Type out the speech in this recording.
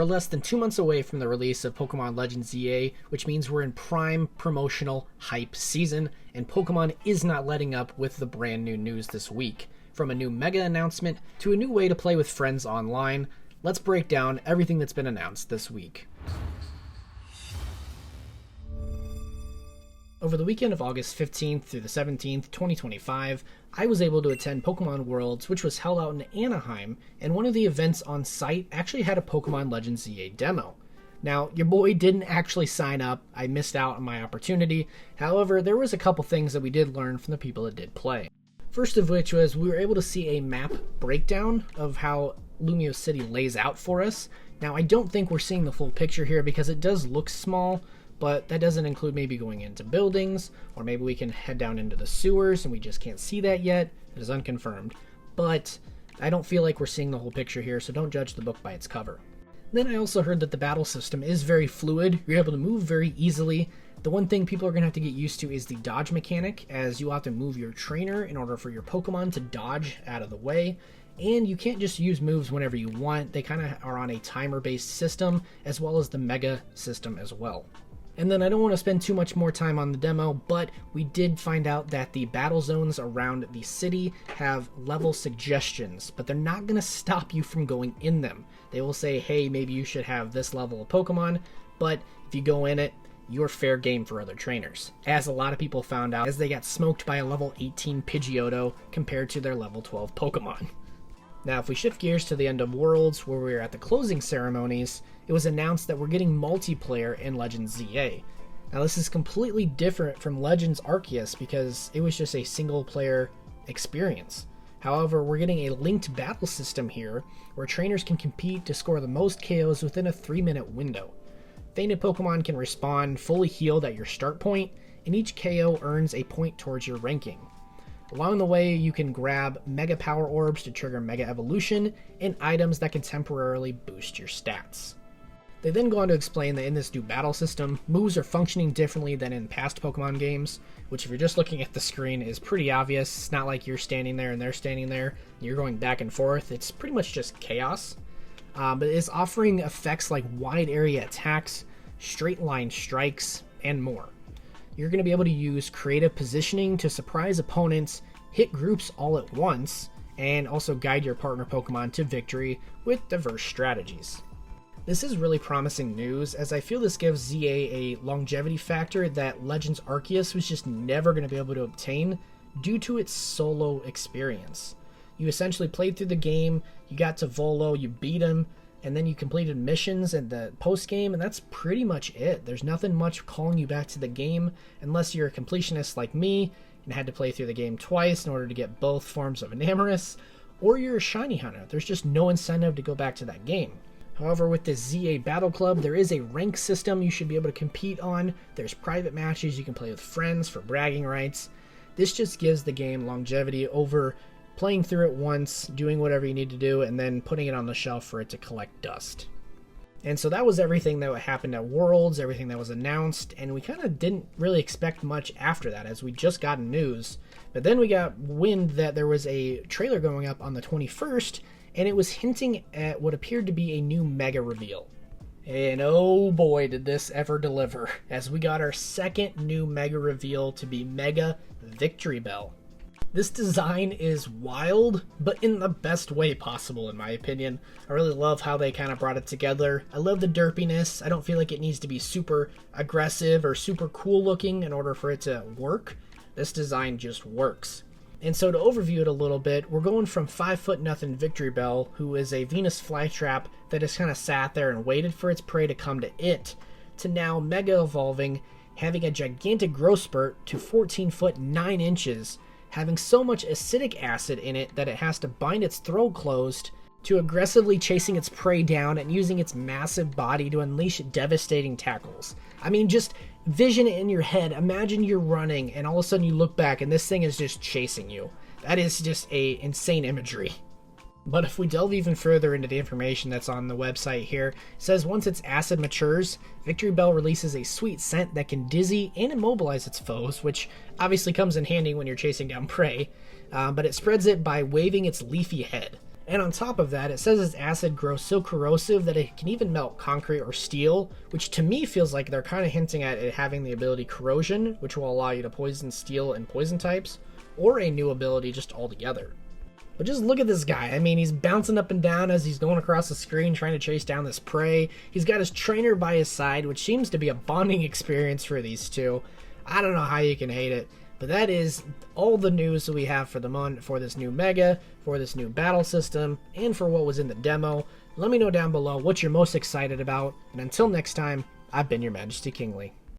We're less than 2 months away from the release of Pokémon Legends EA, which means we're in prime promotional hype season, and Pokémon is not letting up with the brand new news this week. From a new Mega announcement to a new way to play with friends online, let's break down everything that's been announced this week. Over the weekend of August 15th through the 17th, 2025, I was able to attend Pokémon Worlds, which was held out in Anaheim, and one of the events on site actually had a Pokémon Legends EA demo. Now, your boy didn't actually sign up, I missed out on my opportunity. However, there was a couple things that we did learn from the people that did play. First of which was we were able to see a map breakdown of how Lumio City lays out for us. Now, I don't think we're seeing the full picture here because it does look small, but that doesn't include maybe going into buildings, or maybe we can head down into the sewers and we just can't see that yet. It is unconfirmed. But I don't feel like we're seeing the whole picture here, so don't judge the book by its cover. Then I also heard that the battle system is very fluid. You're able to move very easily. The one thing people are going to have to get used to is the dodge mechanic, as you have to move your trainer in order for your Pokemon to dodge out of the way. And you can't just use moves whenever you want. They kind of are on a timer-based system, as well as the Mega system as well. And then I don't want to spend too much more time on the demo, but we did find out that the battle zones around the city have level suggestions, but they're not going to stop you from going in them. They will say, hey, maybe you should have this level of Pokemon, but if you go in it, you're fair game for other trainers. As a lot of people found out as they got smoked by a level 18 Pidgeotto compared to their level 12 Pokemon. Now, if we shift gears to the end of Worlds, where we were at the closing ceremonies, it was announced that we're getting multiplayer in Legends ZA. Now, this is completely different from Legends Arceus because it was just a single-player experience. However, we're getting a linked battle system here, where trainers can compete to score the most KOs within a 3-minute window. Fainted Pokemon can respawn fully healed at your start point, and each KO earns a point towards your ranking. Along the way, you can grab Mega Power Orbs to trigger Mega Evolution, and items that can temporarily boost your stats. They then go on to explain that in this new battle system, moves are functioning differently than in past Pokemon games, which if you're just looking at the screen is pretty obvious. It's not like you're standing there and they're standing there, and you're going back and forth. It's pretty much just chaos. But it's offering effects like wide area attacks, straight line strikes, and more. You're going to be able to use creative positioning to surprise opponents, hit groups all at once, and also guide your partner Pokemon to victory with diverse strategies. This is really promising news, as I feel this gives ZA a longevity factor that Legends Arceus was just never going to be able to obtain due to its solo experience. You essentially played through the game, you got to Volo, you beat him, and then you completed missions in the post-game, and that's pretty much it. There's nothing much calling you back to the game, unless you're a completionist like me, and had to play through the game twice in order to get both forms of Enamorus, or you're a shiny hunter. There's just no incentive to go back to that game. However, with this ZA Battle Club, there is a rank system you should be able to compete on. There's private matches you can play with friends for bragging rights. This just gives the game longevity over playing through it once, doing whatever you need to do, and then putting it on the shelf for it to collect dust. And so that was everything that happened at Worlds, everything that was announced, and we kind of didn't really expect much after that, as we just got news. But then we got wind that there was a trailer going up on the 21st, and it was hinting at what appeared to be a new Mega reveal. And oh boy, did this ever deliver, as we got our second new Mega reveal to be Mega Victreebel. This design is wild, but in the best way possible, in my opinion. I really love how they kind of brought it together. I love the derpiness. I don't feel like it needs to be super aggressive or super cool looking in order for it to work. This design just works. And so to overview it a little bit, we're going from 5'0" Victreebel, who is a Venus flytrap that has kind of sat there and waited for its prey to come to it, to now Mega evolving, having a gigantic growth spurt to 14 foot 9 inches, having so much acidic acid in it that it has to bind its throat closed, to aggressively chasing its prey down and using its massive body to unleash devastating tackles. I mean, just vision it in your head. Imagine you're running and all of a sudden you look back and this thing is just chasing you. That is just insane imagery. But if we delve even further into the information that's on the website here, it says once its acid matures, Victreebel releases a sweet scent that can dizzy and immobilize its foes, which obviously comes in handy when you're chasing down prey, but it spreads it by waving its leafy head. And on top of that, it says its acid grows so corrosive that it can even melt concrete or steel, which to me feels like they're kind of hinting at it having the ability corrosion, which will allow you to poison steel and poison types, or a new ability just altogether. But just look at this guy. I mean, he's bouncing up and down as he's going across the screen trying to chase down this prey. He's got his trainer by his side, which seems to be a bonding experience for these two. I don't know how you can hate it. But that is all the news that we have for the month, for this new Mega, for this new battle system, and for what was in the demo. Let me know down below what you're most excited about. And until next time, I've been your Majesty Kingly.